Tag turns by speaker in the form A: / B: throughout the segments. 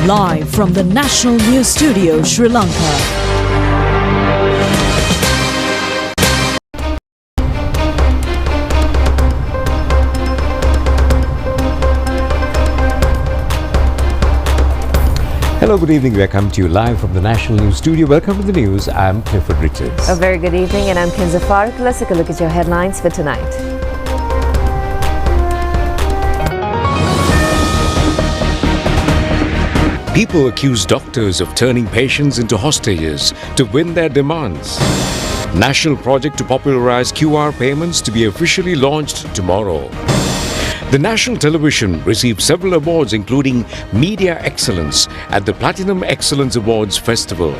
A: Live from the National News Studio, Sri Lanka.
B: Hello, good evening. We are coming to you live from the National News Studio. Welcome to the news. I'm Clifford Richards.
C: A very good evening, and I'm Kenza Fark. Let's take a look at your headlines for tonight.
D: People accuse doctors of turning patients into hostages to win their demands. National project to popularize QR payments to be officially launched tomorrow. The national television received several awards, including Media Excellence at the Platinum Excellence Awards Festival.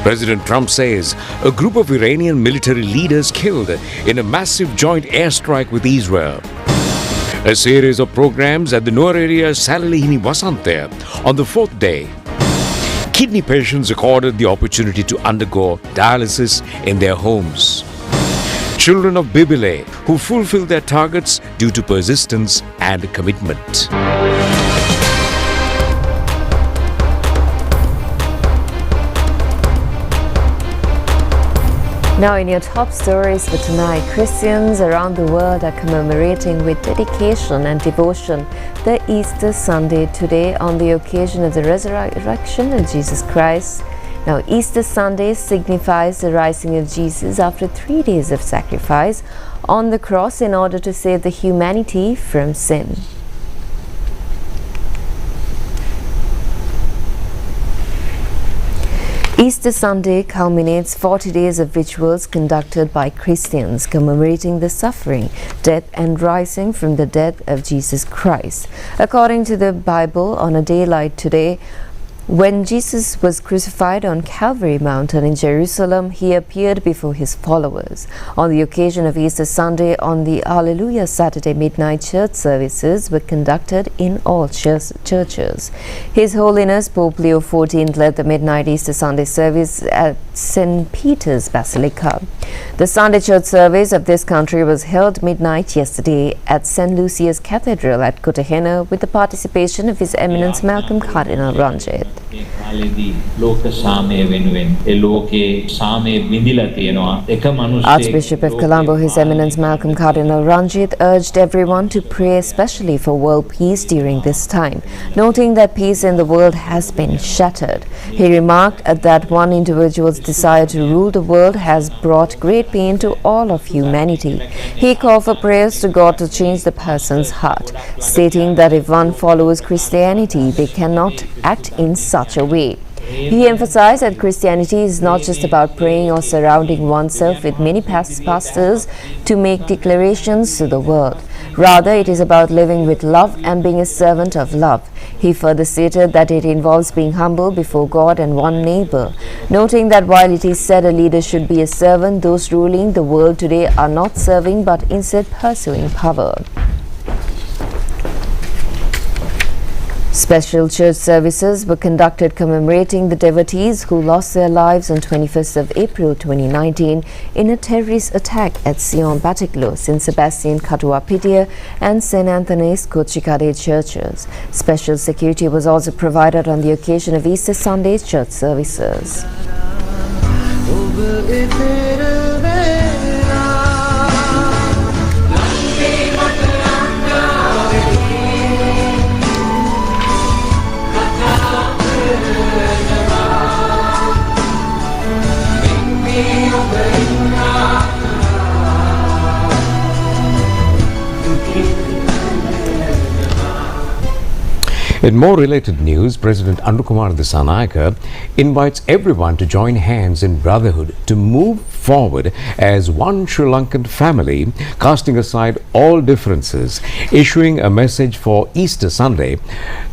D: President Trump says a group of Iranian military leaders killed in a massive joint airstrike with Israel. A series of programs at the Noor area ChannelEye Rupavahini on the fourth day. Kidney patients accorded the opportunity to undergo dialysis in their homes. Children of Bibile who fulfill their targets due to persistence and commitment.
C: Now, in your top stories for tonight, Christians around the world are commemorating with dedication and devotion the Easter Sunday today on the occasion of the resurrection of Jesus Christ. Now, Easter Sunday signifies the rising of Jesus after 3 days of sacrifice on the cross in order to save the humanity from sin. Easter Sunday culminates 40 days of rituals conducted by Christians commemorating the suffering, death and rising from the death of Jesus Christ. According to the Bible, on a day like today, when Jesus was crucified on Calvary Mountain in Jerusalem, he appeared before his followers. On the occasion of Easter Sunday, on the Alleluia Saturday midnight church services were conducted in all churches. His Holiness Pope Leo XIV led the midnight Easter Sunday service at St. Peter's Basilica. The Sunday church service of this country was held midnight yesterday at St. Lucia's Cathedral at Cartagena with the participation of His Eminence Malcolm Cardinal Ranjit. Archbishop of Colombo, His Eminence Malcolm Cardinal Ranjit, urged everyone to pray especially for world peace during this time, noting that peace in the world has been shattered. He remarked that one individual's desire to rule the world has brought great pain to all of humanity. He called for prayers to God to change the person's heart, stating that if one follows Christianity, they cannot act in such a way. He emphasized that Christianity is not just about praying or surrounding oneself with many pastors to make declarations to the world. Rather, it is about living with love and being a servant of love. He further stated that it involves being humble before God and one neighbor, noting that while it is said a leader should be a servant, those ruling the world today are not serving but instead pursuing power. Special church services were conducted commemorating the devotees who lost their lives on 21st of April 2019 in a terrorist attack at Sion Batiklo, St. Sebastian Katuapitia and St. Anthony's Kochikade churches. Special security was also provided on the occasion of Easter Sunday's church services.
B: In more related news, President Anukumar Dissanayake invites everyone to join hands in brotherhood to move forward as one Sri Lankan family, casting aside all differences. Issuing a message for Easter Sunday,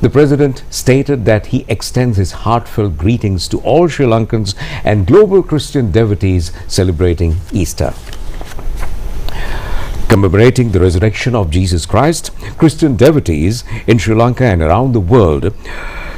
B: the President stated that he extends his heartfelt greetings to all Sri Lankans and global Christian devotees celebrating Easter. Commemorating the resurrection of Jesus Christ, Christian devotees in Sri Lanka and around the world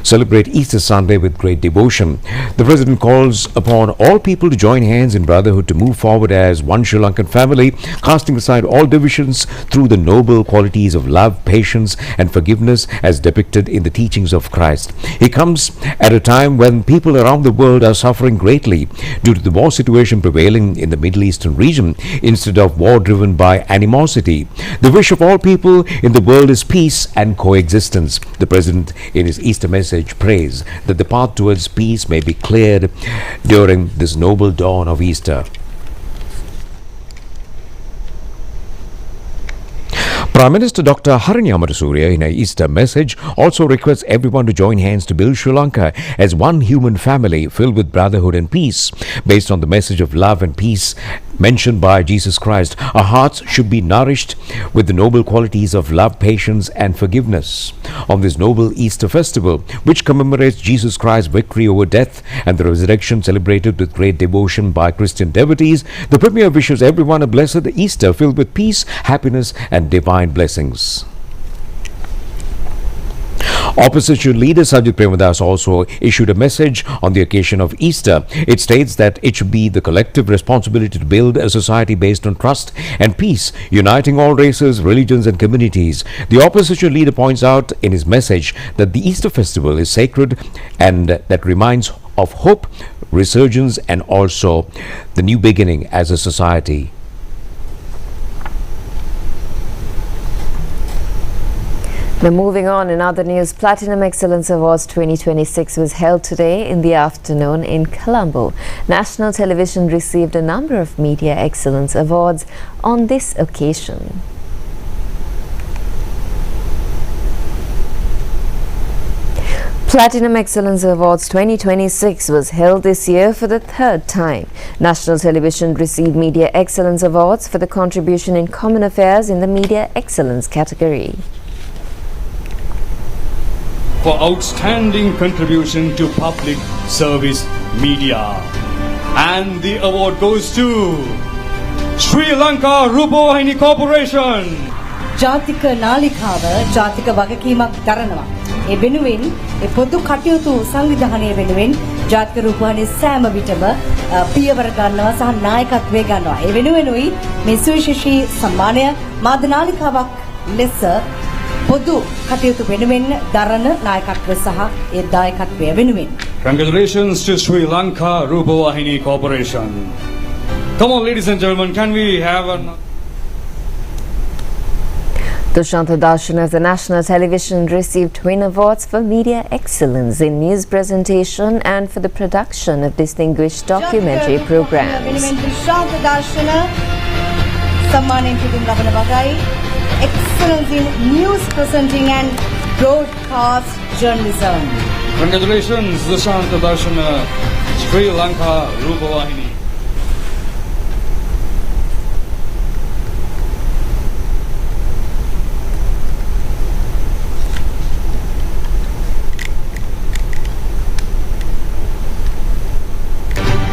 B: celebrate Easter Sunday with great devotion. The President calls upon all people to join hands in brotherhood to move forward as one Sri Lankan family, casting aside all divisions through the noble qualities of love, patience and forgiveness as depicted in the teachings of Christ. He comes at a time when people around the world are suffering greatly due to the war situation prevailing in the Middle Eastern region instead of war driven by animosity. The wish of all people in the world is peace and coexistence. The President in his Easter message prays that the path towards peace may be cleared during this noble dawn of Easter. Prime Minister Dr. Harini Amarasuriya in a Easter message also requests everyone to join hands to build Sri Lanka as one human family filled with brotherhood and peace. Based on the message of love and peace mentioned by Jesus Christ, our hearts should be nourished with the noble qualities of love, patience and forgiveness. On this noble Easter festival, which commemorates Jesus Christ's victory over death and the resurrection celebrated with great devotion by Christian devotees, the Premier wishes everyone a blessed Easter filled with peace, happiness and divine blessings. Opposition leader Sajid Premadas also issued a message on the occasion of Easter. It states that it should be the collective responsibility to build a society based on trust and peace, uniting all races, religions and communities. The opposition leader points out in his message that the Easter festival is sacred and that reminds of hope, resurgence and also the new beginning as a society.
C: Now moving on, in other news, Platinum Excellence Awards 2026 was held today in the afternoon in Colombo. National Television received a number of Media Excellence Awards on this occasion. Platinum Excellence Awards 2026 was held this year for the third time. National Television received Media Excellence Awards for the contribution in common affairs in the Media Excellence category.
E: For outstanding contribution to public service media. And the award goes to Sri Lanka Rupavahini Corporation.
F: ජාතික නාලිකාව ජාතික වගකීමක් දරනවා. ඒ වෙනුවෙන් ඒ පොදු කටයුතු සංවිධානය වෙනුවෙන් ජාතික රූපවාහිනිය සෑම විටම පියවර ගන්නවා සහ නායකත්වය ගන්නවා. ඒ වෙනුවෙනුයි මේ සුවිශේෂී සම්මානය මාධ්‍ය නාලිකාවක් ලෙස පොදු කටයුතු වෙනුවෙන් දරන නායකත්වය සහ ඒ දායකත්වය වෙනුවෙන්.
E: Congratulations to Sri Lanka Rupavahini Corporation. Come on, ladies and gentlemen, can we have an...
C: Dushanta Darshan of the National Television received twin awards for media excellence in news presentation and for the production of distinguished documentary programs.
F: Dushanta Darshan සම්මානයෙන් පිදුම් ලබන වගයි excellence in news presenting and broadcast journalism.
E: Congratulations, Dushanta Darshana, Sri Lanka Rupavahini.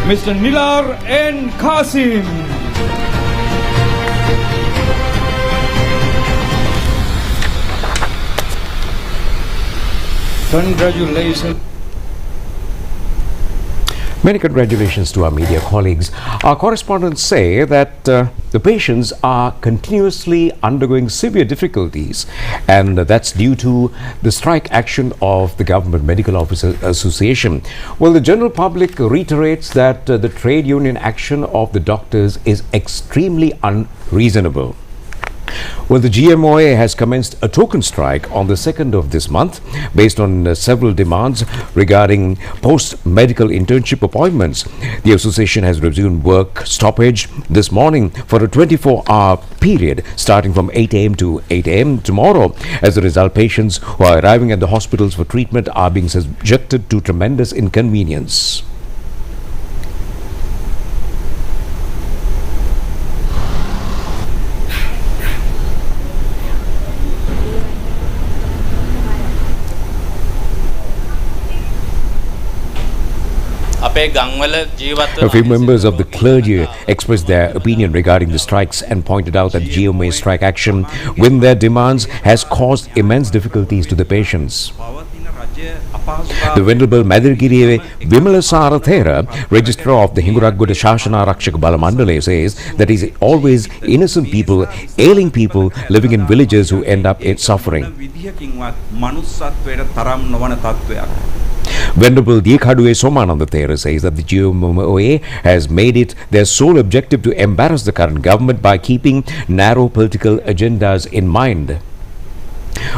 E: Mr. Nilar N. Qasim. Congratulations.
B: Many congratulations to our media colleagues. Our correspondents say that the patients are continuously undergoing severe difficulties, and that's due to the strike action of the Government Medical Officers Association. Well, the general public reiterates that the trade union action of the doctors is extremely unreasonable. Well, the GMOA has commenced a token strike on the 2nd of this month based on several demands regarding post-medical internship appointments. The association has resumed work stoppage this morning for a 24-hour period starting from 8 a.m. to 8 a.m. tomorrow. As a result, patients who are arriving at the hospitals for treatment are being subjected to tremendous inconvenience. A few members of the clergy expressed their opinion regarding the strikes and pointed out that GMA strike action with their demands has caused immense difficulties to the patients. The Venerable Madirgiri Vimalasara Thera, Registrar of the Hinguraggoda Shashana Rakshaka Balamandale, says that it is always innocent people, ailing people living in villages who end up in suffering. Venerable Diekhaduwe Somananda Thera says that the GMOA has made it their sole objective to embarrass the current government by keeping narrow political agendas in mind.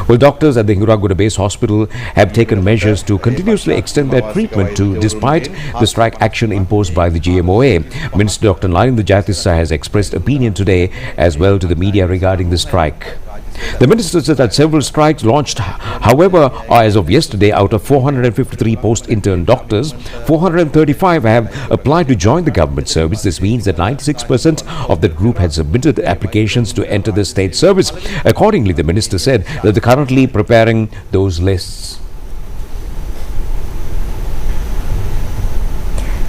B: Well, doctors at the Hinguraggoda Base Hospital have taken measures to continuously extend their treatment despite the strike action imposed by the GMOA. Minister Dr. Nalinda Jayatissa has expressed opinion today as well to the media regarding the strike. The minister said that several strikes launched, however, as of yesterday, out of 453 post-intern doctors, 435 have applied to join the government service. This means that 96% of that group had submitted applications to enter the state service. Accordingly, the minister said that they're currently preparing those lists.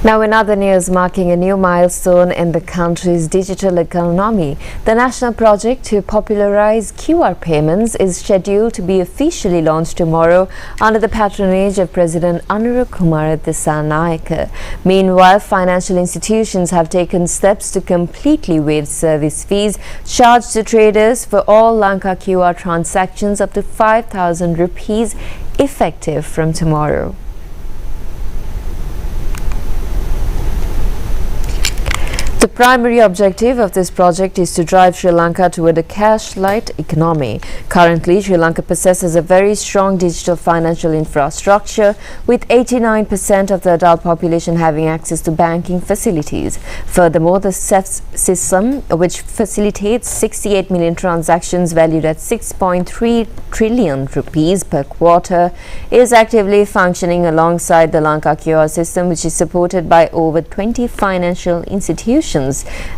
C: Now, in other news, marking a new milestone in the country's digital economy, the national project to popularize QR payments is scheduled to be officially launched tomorrow under the patronage of President Anurukumara Dissanayake. Meanwhile, financial institutions have taken steps to completely waive service fees charged to traders for all Lanka QR transactions up to 5,000 rupees, effective from tomorrow. The primary objective of this project is to drive Sri Lanka toward a cash-light economy. Currently, Sri Lanka possesses a very strong digital financial infrastructure, with 89% of the adult population having access to banking facilities. Furthermore, the CEFS system, which facilitates 68 million transactions valued at 6.3 trillion rupees per quarter, is actively functioning alongside the Lanka QR system, which is supported by over 20 financial institutions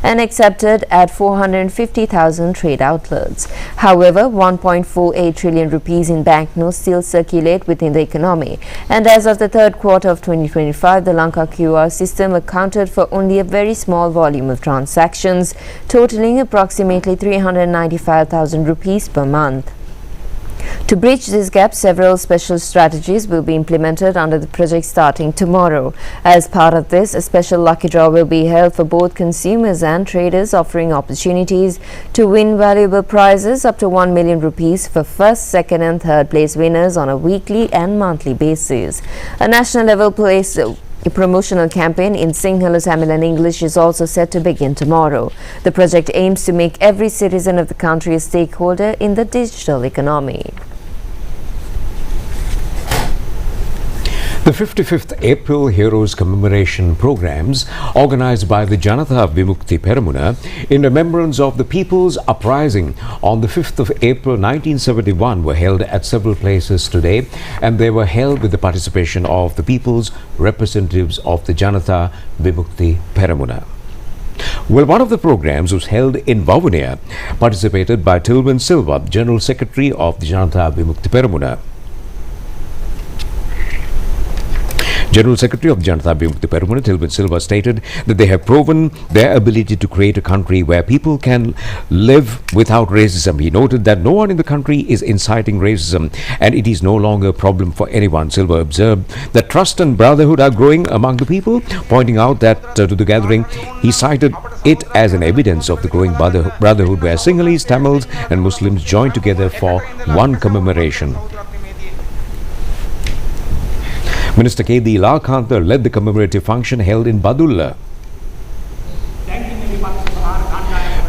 C: and accepted at 450,000 trade outlets. However, 1.48 trillion rupees in banknotes still circulate within the economy, and as of the third quarter of 2025, the Lanka QR system accounted for only a very small volume of transactions, totaling approximately 395,000 rupees per month. To bridge this gap, several special strategies will be implemented under the project starting tomorrow. As part of this, a special lucky draw will be held for both consumers and traders, offering opportunities to win valuable prizes up to 1 million rupees for first, second and third place winners on a weekly and monthly basis. A national level promotional campaign in Sinhala, Tamil and English is also set to begin tomorrow. The project aims to make every citizen of the country a stakeholder in the digital economy.
B: The 55th April Heroes Commemoration programs organized by the Janatha Vimukti Peramuna in remembrance of the People's Uprising on the 5th of April 1971 were held at several places today, and they were held with the participation of the people's representatives of the Janatha Vimukti Peramuna. Well, one of the programs was held in Vavuniya, participated by Tilman Silva, General Secretary of the Janatha Vimukti Peramuna. General Secretary of Janatha Vimukti Peramuna, Tilman Silva, stated that they have proven their ability to create a country where people can live without racism. He noted that no one in the country is inciting racism and it is no longer a problem for anyone. Silva observed that trust and brotherhood are growing among the people, pointing out that to the gathering, he cited it as an evidence of the growing brotherhood where Sinhalese, Tamils and Muslims joined together for one commemoration. Minister K.D. Lakantha led the commemorative function held in Badulla.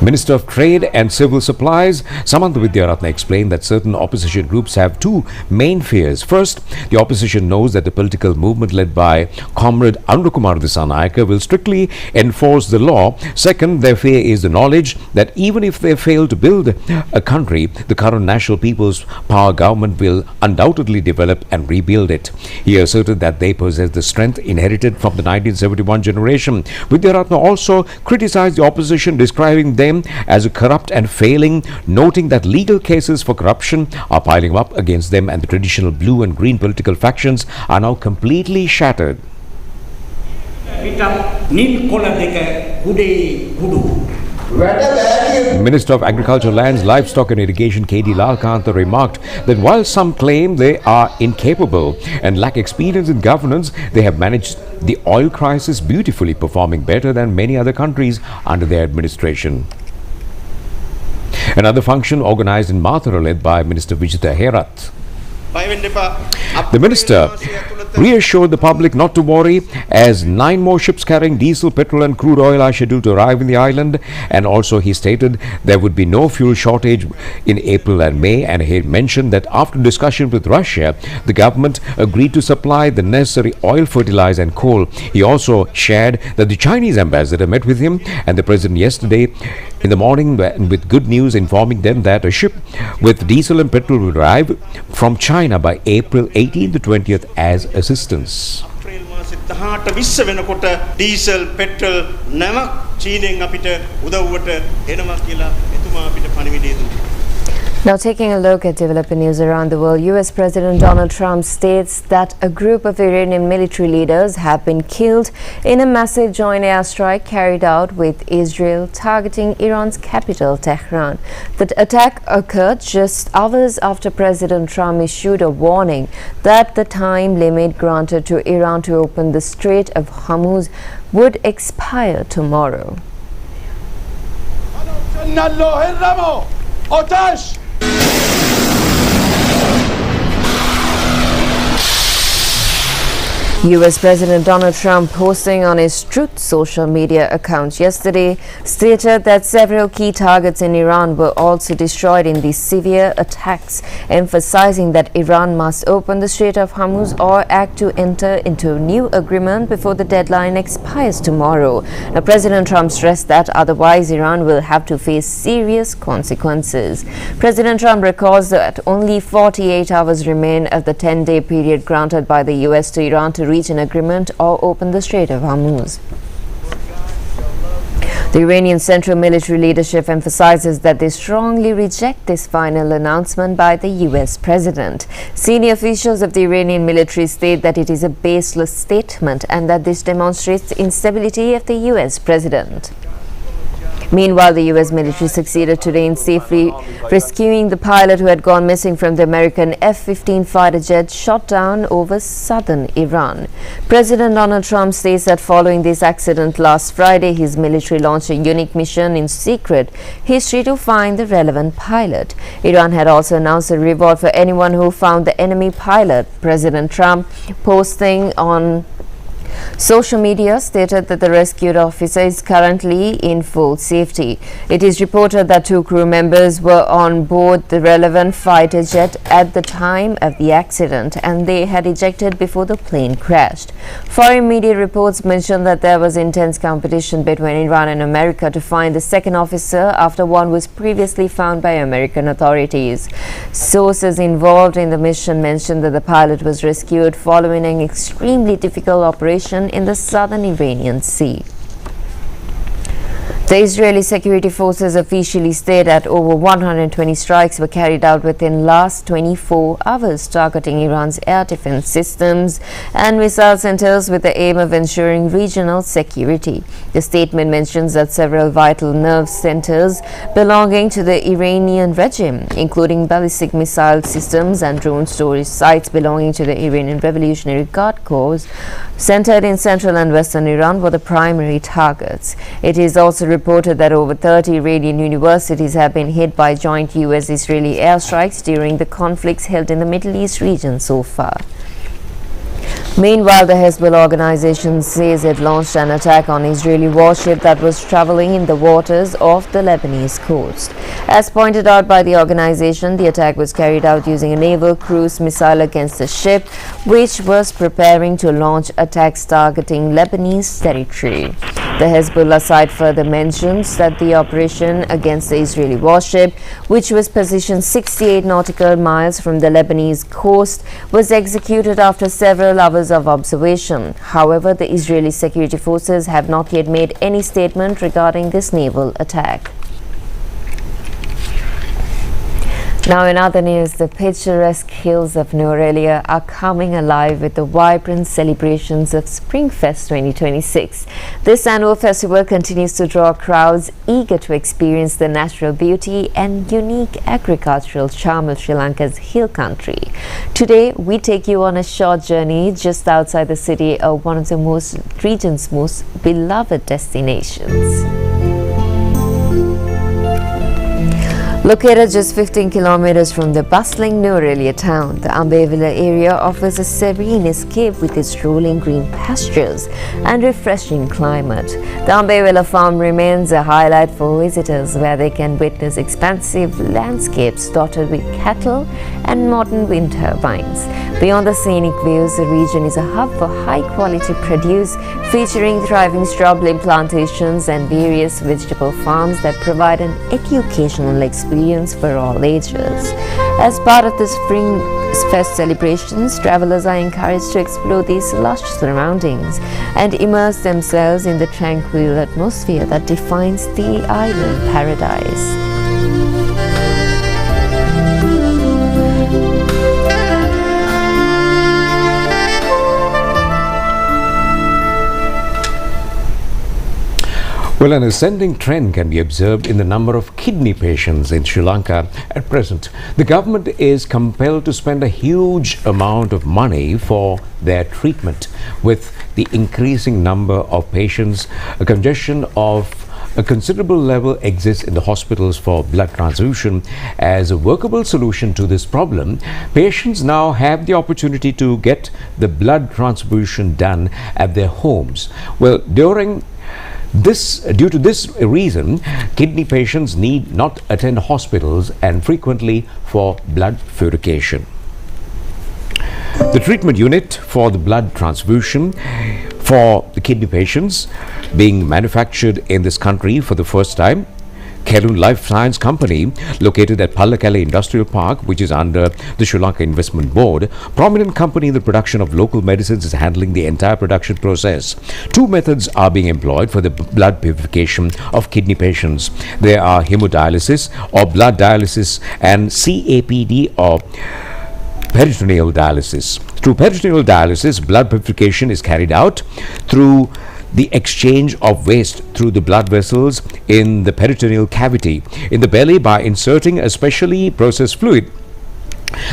B: Minister of Trade and Civil Supplies, Samantha Vidyaratna, explained that certain opposition groups have two main fears. First, the opposition knows that the political movement led by Comrade Anurukumara Dissanayake will strictly enforce the law. Second, their fear is the knowledge that even if they fail to build a country, the current National People's Power government will undoubtedly develop and rebuild it. He asserted that they possess the strength inherited from the 1971 generation. Vidyaratna also criticized the opposition, describing them as a corrupt and failing, noting that legal cases for corruption are piling up against them and the traditional blue and green political factions are now completely shattered. Minister of Agriculture, Lands, Livestock and Irrigation K.D. Lalkantha remarked that while some claim they are incapable and lack experience in governance, they have managed the oil crisis beautifully, performing better than many other countries under their administration. Another function organized in Mathura led by Minister Vijitha Herath. The minister reassured the public not to worry as 9 more ships carrying diesel, petrol and crude oil are scheduled to arrive in the island, and also he stated there would be no fuel shortage in April and May, and he mentioned that after discussion with Russia, the government agreed to supply the necessary oil, fertilizer and coal. He also shared that the Chinese ambassador met with him and the president yesterday in the morning with good news, informing them that a ship with diesel and petrol will arrive from China by April 18th to 20th as assistance.
G: diesel petrol නැවක් චීනෙන් අපිට උදව්වට එනවා කියලා එතුමා අපිට පණිවිඩය දුන්නා.
C: Now taking a look at developing news around the world, US President Donald Trump states that a group of Iranian military leaders have been killed in a massive joint airstrike carried out with Israel targeting Iran's capital, Tehran. The attack occurred just hours after President Trump issued a warning that the time limit granted to Iran to open the Strait of Hormuz would expire tomorrow. US President Donald Trump, posting on his Truth social media account yesterday, stated that several key targets in Iran were also destroyed in these severe attacks, emphasizing that Iran must open the Strait of Hormuz or act to enter into a new agreement before the deadline expires tomorrow. Now, President Trump stressed that otherwise Iran will have to face serious consequences. President Trump recalls that only 48 hours remain of the 10-day period granted by the US to Iran to reach an agreement or open the Strait of Hormuz. The Iranian Central Military Leadership emphasizes that they strongly reject this final announcement by the US President. Senior officials of the Iranian military state that it is a baseless statement and that this demonstrates the instability of the US President. Meanwhile, the US military succeeded today in safely rescuing the pilot who had gone missing from the American F-15 fighter jet shot down over southern Iran. President Donald Trump says that following this accident last Friday, his military launched a unique mission in secret history to find the relevant pilot. Iran had also announced a reward for anyone who found the enemy pilot. President Trump, posting on social media, stated that the rescued officer is currently in full safety. It is reported that 2 crew members were on board the relevant fighter jet at the time of the accident and they had ejected before the plane crashed. Foreign media reports mentioned that there was intense competition between Iran and America to find the second officer after one was previously found by American authorities. Sources involved in the mission mentioned that the pilot was rescued following an extremely difficult operation in the southern Iranian Sea. The Israeli security forces officially state that over 120 strikes were carried out within last 24 hours, targeting Iran's air defense systems and missile centers with the aim of ensuring regional security. The statement mentions that several vital nerve centers belonging to the Iranian regime, including ballistic missile systems and drone storage sites belonging to the Iranian Revolutionary Guard Corps, centered in central and western Iran, were the primary targets. It is also reported that over 30 Iranian universities have been hit by joint US-Israeli airstrikes during the conflicts held in the Middle East region so far. Meanwhile, the Hezbollah organization says it launched an attack on an Israeli warship that was traveling in the waters off the Lebanese coast. As pointed out by the organization, the attack was carried out using a naval cruise missile against a ship which was preparing to launch attacks targeting Lebanese territory. The Hezbollah side further mentions that the operation against the Israeli warship, which was positioned 68 nautical miles from the Lebanese coast, was executed after several hours of observation. However, the Israeli security forces have not yet made any statement regarding this naval attack. Now in other news, the picturesque hills of Norelia are coming alive with the vibrant celebrations of Springfest 2026. This annual festival continues to draw crowds eager to experience the natural beauty and unique agricultural charm of Sri Lanka's hill country. Today, we take you on a short journey just outside the city of one of the region's most beloved destinations. Located just 15 kilometers from the bustling Norelia town, the Ambevilla area offers a serene escape with its rolling green pastures and refreshing climate. The Ambevilla farm remains a highlight for visitors, where they can witness expansive landscapes dotted with cattle and modern wind turbines. Beyond the scenic views, the region is a hub for high-quality produce, featuring thriving strawberry plantations and various vegetable farms that provide an educational experience for all ages. As part of the Springfest celebrations, travelers are encouraged to explore these lush surroundings and immerse themselves in the tranquil atmosphere that defines the island paradise.
B: Well, an ascending trend can be observed in the number of kidney patients in Sri Lanka at present. The government is compelled to spend a huge amount of money for their treatment. With the increasing number of patients, a congestion of a considerable level exists in the hospitals for blood transfusion. As a workable solution to this problem, patients now have the opportunity to get the blood transfusion done at their homes. Well, due to this reason, kidney patients need not attend hospitals and frequently for blood purification. The treatment unit for the blood transfusion for the kidney patients being manufactured in this country for the first time, Kelun Life Science Company, located at Pallakele Industrial Park, which is under the Sri Lanka Investment Board, prominent company in the production of local medicines, is handling the entire production process. Two methods are being employed for the blood purification of kidney patients. There are hemodialysis or blood dialysis and CAPD or peritoneal dialysis. Through peritoneal dialysis, blood purification is carried out through the exchange of waste through the blood vessels in the peritoneal cavity in the belly by inserting a specially processed fluid.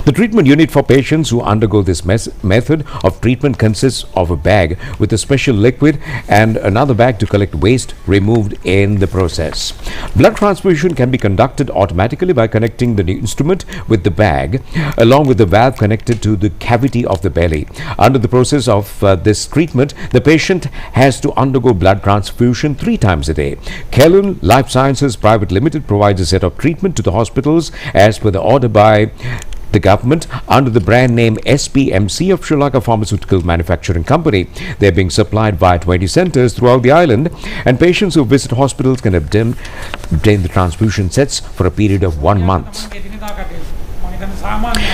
B: The treatment unit for patients who undergo this method of treatment consists of a bag with a special liquid and another bag to collect waste removed in the process. Blood transfusion can be conducted automatically by connecting the instrument with the bag along with the valve connected to the cavity of the belly. Under the process of this treatment, the patient has to undergo blood transfusion 3 times a day. Kelun Life Sciences Private Limited provides a set of treatment to the hospitals as per the order by the government under the brand name SPMC of Sri Lanka Pharmaceutical Manufacturing Company. They are being supplied via 20 centers throughout the island, and patients who visit hospitals can obtain the transfusion sets for a period of 1 month.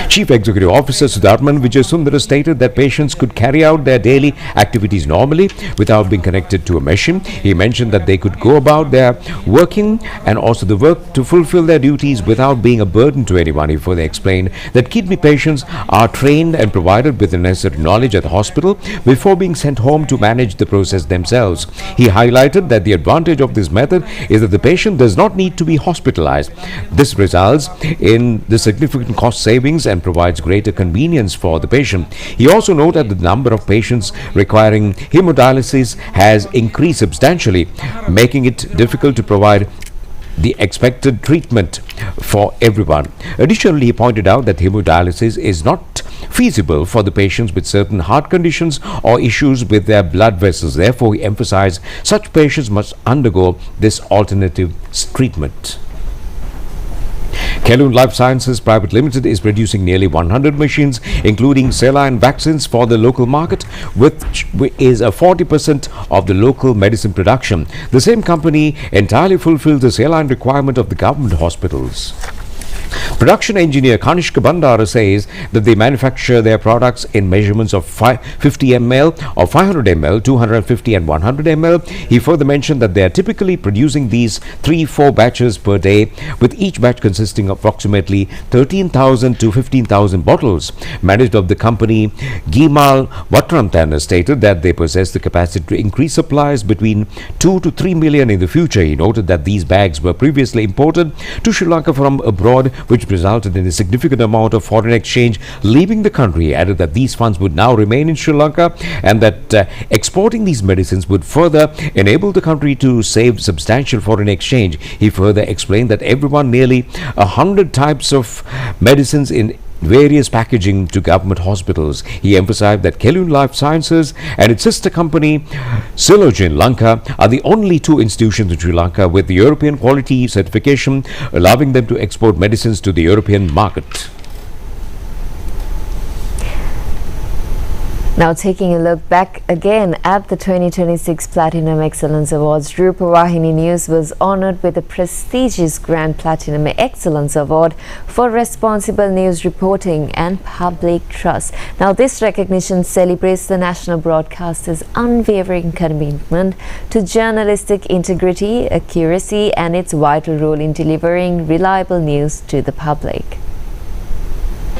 B: Chief Executive Officer Sudarman Vijayasundara stated that patients could carry out their daily activities normally without being connected to a machine. He mentioned that they could go about their working and also the work to fulfill their duties without being a burden to anyone. He further explained that kidney patients are trained and provided with the necessary knowledge at the hospital before being sent home to manage the process themselves. He highlighted that the advantage of this method is that the patient does not need to be hospitalized. This results in the significant cost savings and provides greater convenience for the patient. He also noted that the number of patients requiring hemodialysis has increased substantially, making it difficult to provide the expected treatment for everyone. Additionally, he pointed out that hemodialysis is not feasible for the patients with certain heart conditions or issues with their blood vessels. Therefore, he emphasized such patients must undergo this alternative treatment. Kelun Life Sciences Private Limited is producing nearly 100 machines, including saline vaccines for the local market, which is a 40% of the local medicine production. The same company entirely fulfills the saline requirement of the government hospitals. Production engineer Kanishka Bandara says that they manufacture their products in measurements of 50 ml, or 500 ml, 250 and 100 ml. He further mentioned that they are typically producing these 3-4 batches per day, with each batch consisting of approximately 13,000 to 15,000 bottles. Manager of the company, Gimal Vatrantan, stated that they possess the capacity to increase supplies between 2 to 3 million in the future. He noted that these bags were previously imported to Sri Lanka from abroad, which resulted in a significant amount of foreign exchange leaving the country. He added that these funds would now remain in Sri Lanka and that exporting these medicines would further enable the country to save substantial foreign exchange. He further explained that nearly 100 types of medicines in various packaging to government hospitals. He emphasized that Kelun Life Sciences and its sister company Silogen Lanka are the only two institutions in Sri Lanka with the European quality certification, allowing them to export medicines to the European market.
C: Now taking a look back again at the 2026 Platinum Excellence Awards, Rupavahini News was honoured with the prestigious Grand Platinum Excellence Award for responsible news reporting and public trust. Now this recognition celebrates the national broadcaster's unwavering commitment to journalistic integrity, accuracy and its vital role in delivering reliable news to the public.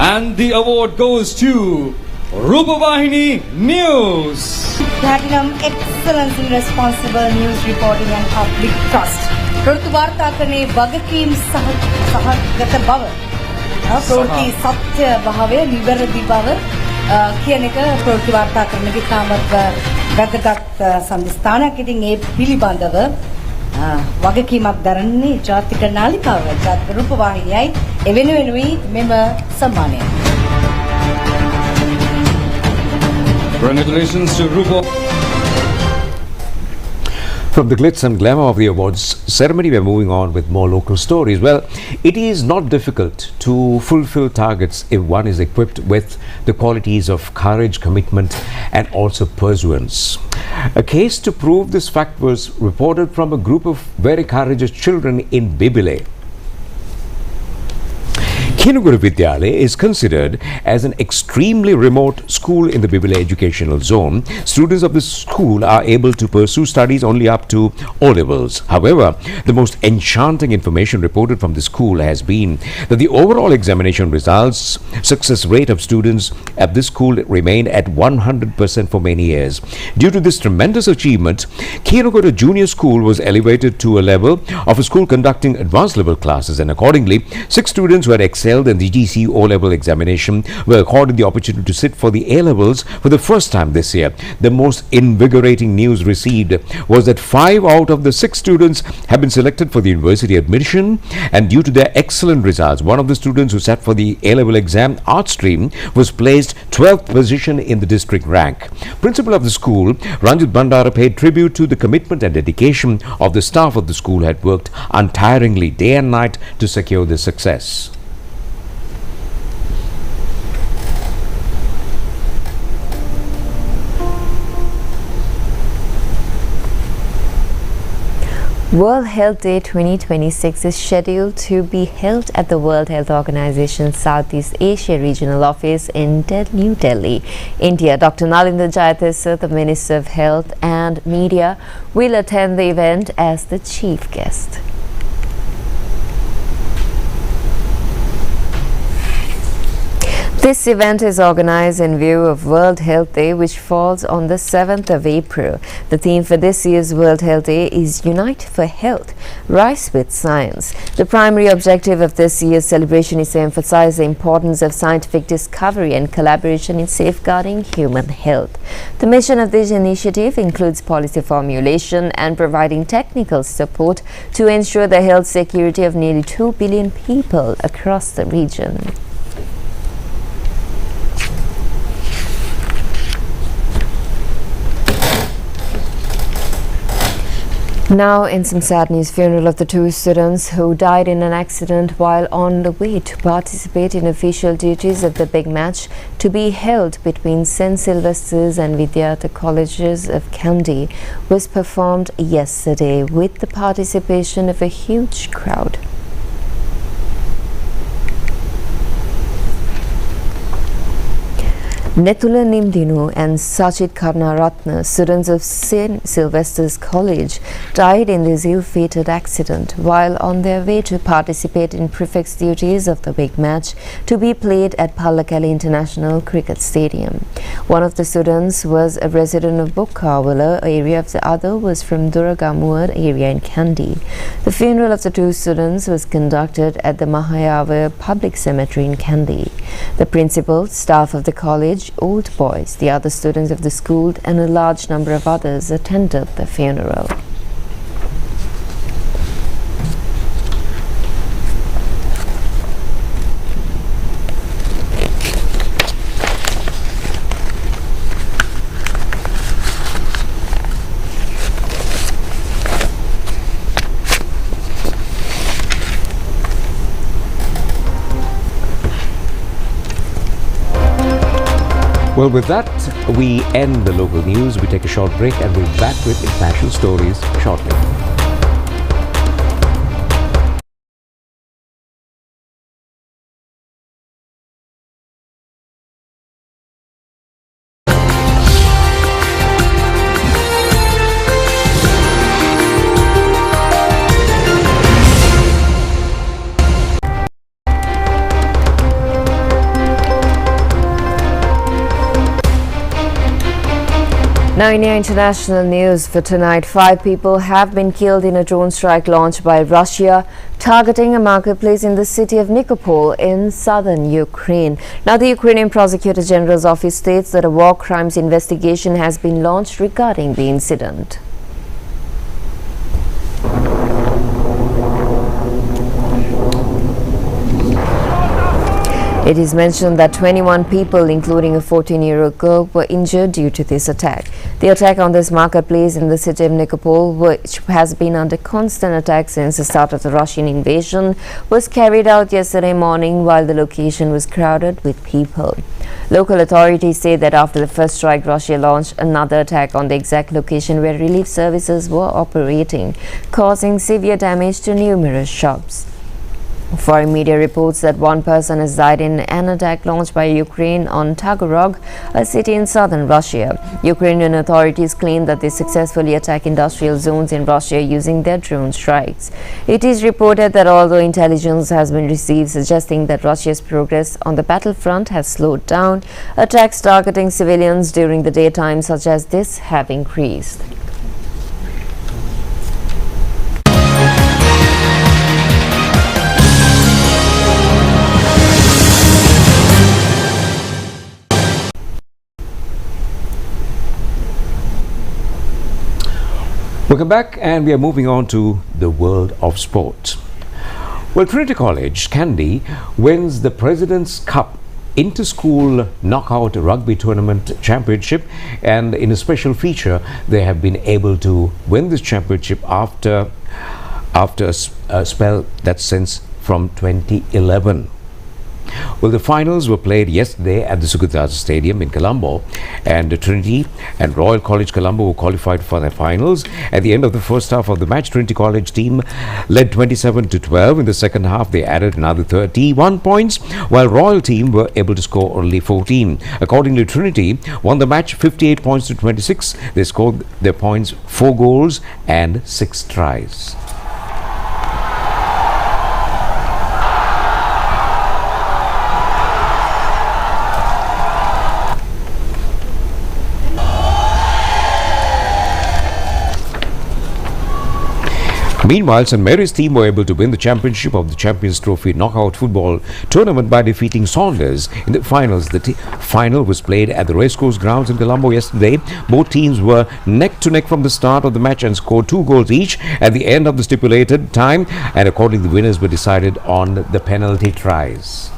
E: And the award goes to Rupavahini News.
F: Platinum Excellence in Responsible News Reporting and Public Trust. ප්‍රවෘත්ති වාර්තාකරණයේ වගකීම් සහගත බව, ප්‍රවෘත්ති සත්‍ය භාවය, නිවැරදි බව කියන එක ප්‍රවෘත්ති වාර්තාකරණයේ තාමත් වැදගත් සම්ස්ථානයක්. ඉතින් ඒ පිළිබඳව වගකීමක් දරන්නේ ජාතික නාලිකාව, ජාතික රූපවාහිනියයි. ඒ වෙනුවෙනුයි මෙම සම්මානය.
E: Congratulations to Rupa.
B: From the glitz and glamour of the awards ceremony, we're moving on with more local stories. Well, it is not difficult to fulfill targets if one is equipped with the qualities of courage, commitment and also pursuance. A case to prove this fact was reported from a group of very courageous children in Bibile. Kinuguru Vidyalaya is considered as an extremely remote school in the Bibile educational zone. Students of this school are able to pursue studies only up to O-levels. However, the most enchanting information reported from the school has been that the overall examination results success rate of students at this school remained at 100% for many years. Due to this tremendous achievement, Kinuguru Junior School was elevated to a level of a school conducting advanced level classes, and accordingly 6 students who had excelled in the GC O-level examination were accorded the opportunity to sit for the A-levels for the first time this year. The most invigorating news received was that 5 out of the 6 students have been selected for the university admission, and due to their excellent results, one of the students who sat for the A-level exam art stream was placed 12th position in the district rank. Principal of the school, Ranjit Bandara, paid tribute to the commitment and dedication of the staff of the school, had worked untiringly day and night to secure this success.
C: World Health Day 2026 is scheduled to be held at the World Health Organization's Southeast Asia Regional Office in New Delhi, India. Dr. Nalindra Jayatissa, the Minister of Health and Media, will attend the event as the chief guest. This event is organized in view of World Health Day, which falls on the 7th of April. The theme for this year's World Health Day is Unite for Health, Rise with Science. The primary objective of this year's celebration is to emphasize the importance of scientific discovery and collaboration in safeguarding human health. The mission of this initiative includes policy formulation and providing technical support to ensure the health security of nearly 2 billion people across the region. Now, in some sad news, funeral of the 2 students who died in an accident while on the way to participate in official duties of the big match to be held between St. Sylvester's and Vidyartha colleges of Kandy was performed yesterday with the participation of a huge crowd. Netula Nimdinu and Sachit Karnaratna, students of St. Sylvester's College, died in this ill-fated accident while on their way to participate in prefect's duties of the big match to be played at Pallakali International Cricket Stadium. One of the students was a resident of Bokkawala area, the other was from Duragamuwad area in Kandy. The funeral of the two students was conducted at the Mahayava Public Cemetery in Kandy. The principal, staff of the college, old boys, the other students of the school and a large number of others attended the funeral.
B: Well, with that, we end the local news. We take a short break and we'll be back with international stories shortly.
C: Now in your international news for tonight, 5 people have been killed in a drone strike launched by Russia targeting a marketplace in the city of Nikopol in southern Ukraine. Now the Ukrainian Prosecutor General's office states that a war crimes investigation has been launched regarding the incident. It is mentioned that 21 people, including a 14-year-old girl, were injured due to this attack. The attack on this marketplace in the city of Nikopol, which has been under constant attack since the start of the Russian invasion, was carried out yesterday morning while the location was crowded with people. Local authorities say that after the first strike, Russia launched another attack on the exact location where relief services were operating, causing severe damage to numerous shops. Foreign media reports that one person has died in an attack launched by Ukraine on Tagorog, a city in southern Russia. Ukrainian authorities claim that they successfully attack industrial zones in Russia using their drone strikes. It is reported that although intelligence has been received suggesting that Russia's progress on the battlefront has slowed down, attacks targeting civilians during the daytime such as this have increased.
B: Welcome back, and we are moving on to the world of sport. Well, Trinity College, Kandy, wins the President's Cup Inter-School Knockout Rugby Tournament Championship, and in a special feature, they have been able to win this championship after a spell that's since from 2011. Well, the finals were played yesterday at the Sukudasa Stadium in Colombo, and Trinity and Royal College Colombo were qualified for their finals. At the end of the first half of the match, Trinity College team led 27-12. In the second half, they added another 31 points, while Royal team were able to score only 14. Accordingly, Trinity won the match 58 points to 26. They scored their points 4 goals and 6 tries. Meanwhile, St. Mary's team were able to win the championship of the Champions Trophy Knockout Football Tournament by defeating Saunders in the finals. The final was played at the Racecourse Grounds in Colombo yesterday. Both teams were neck to neck from the start of the match and scored 2 goals each at the end of the stipulated time, and accordingly the winners were decided on the penalty tries.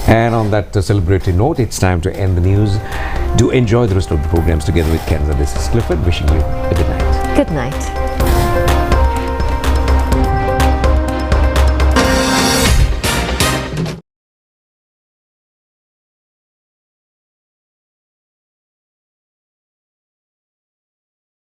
B: And on that celebratory note, it's time to end the news. Do enjoy the rest of the programs together with Kenza. This is Clifford wishing you a good night.
C: Good night.